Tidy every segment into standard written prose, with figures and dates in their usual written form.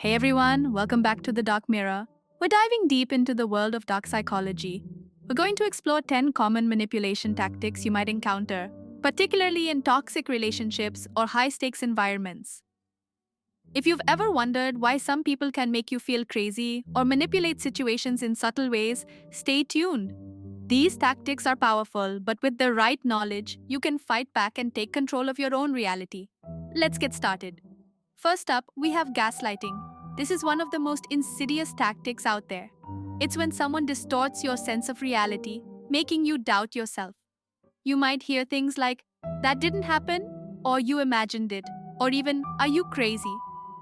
Hey everyone, welcome back to the Dark Mirror. We're diving deep into the world of dark psychology. We're going to explore 10 common manipulation tactics you might encounter, particularly in toxic relationships or high stakes environments. If you've ever wondered why some people can make you feel crazy or manipulate situations in subtle ways, stay tuned. These tactics are powerful, but with the right knowledge, you can fight back and take control of your own reality. Let's get started. First up, we have gaslighting. This is one of the most insidious tactics out there. It's when someone distorts your sense of reality, making you doubt yourself. You might hear things like, that didn't happen, or you imagined it, or even, are you crazy?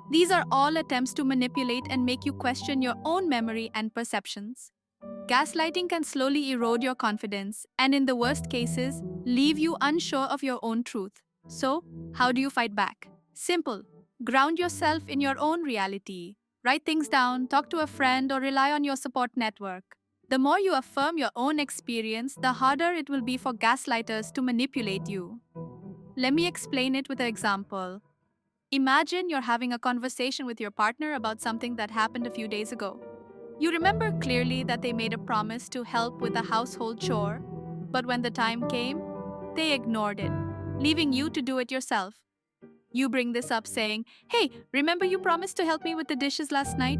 These are all attempts to manipulate and make you question your own memory and perceptions. Gaslighting can slowly erode your confidence and, in the worst cases, leave you unsure of your own truth. So, how do you fight back? Simple. Ground yourself in your own reality. Write things down, talk to a friend, or rely on your support network. The more you affirm your own experience, the harder it will be for gaslighters to manipulate you. Let me explain it with an example. Imagine you're having a conversation with your partner about something that happened a few days ago. You remember clearly that they made a promise to help with a household chore, but when the time came, they ignored it, leaving you to do it yourself. You bring this up saying, hey, remember you promised to help me with the dishes last night?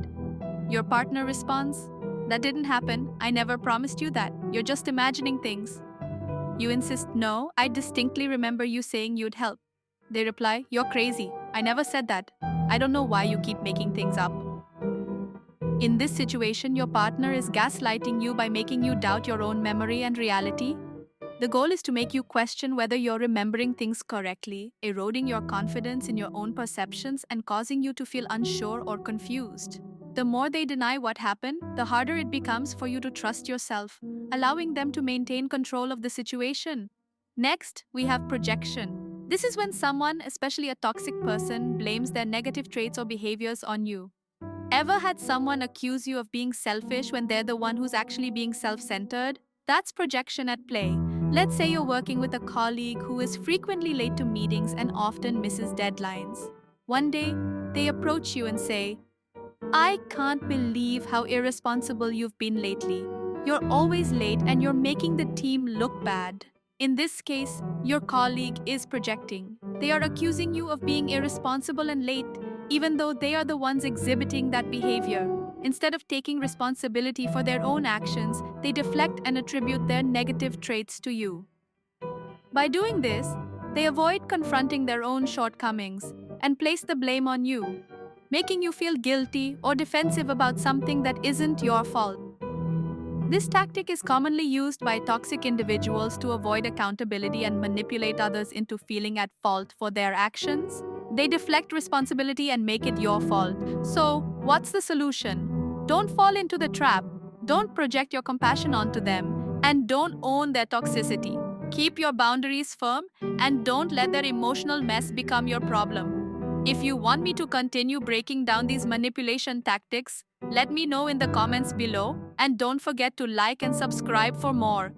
Your partner responds, that didn't happen. I never promised you that. You're just imagining things. You insist, no, I distinctly remember you saying you'd help. They reply, you're crazy. I never said that. I don't know why you keep making things up. In this situation, your partner is gaslighting you by making you doubt your own memory and reality. The goal is to make you question whether you're remembering things correctly, eroding your confidence in your own perceptions, and causing you to feel unsure or confused. The more they deny what happened, the harder it becomes for you to trust yourself, allowing them to maintain control of the situation. Next, we have projection. This is when someone, especially a toxic person, blames their negative traits or behaviors on you. Ever had someone accuse you of being selfish when they're the one who's actually being self centered? That's projection at play. Let's say you're working with a colleague who is frequently late to meetings and often misses deadlines. One day, they approach you and say, I can't believe how irresponsible you've been lately. You're always late and you're making the team look bad. In this case, your colleague is projecting. They are accusing you of being irresponsible and late, even though they are the ones exhibiting that behavior. Instead of taking responsibility for their own actions, they deflect and attribute their negative traits to you. By doing this, they avoid confronting their own shortcomings and place the blame on you, making you feel guilty or defensive about something that isn't your fault. This tactic is commonly used by toxic individuals to avoid accountability and manipulate others into feeling at fault for their actions. They deflect responsibility and make it your fault. So, what's the solution? Don't fall into the trap. Don't project your compassion onto them. And don't own their toxicity. Keep your boundaries firm and don't let their emotional mess become your problem. If you want me to continue breaking down these manipulation tactics, let me know in the comments below, and don't forget to like and subscribe for more.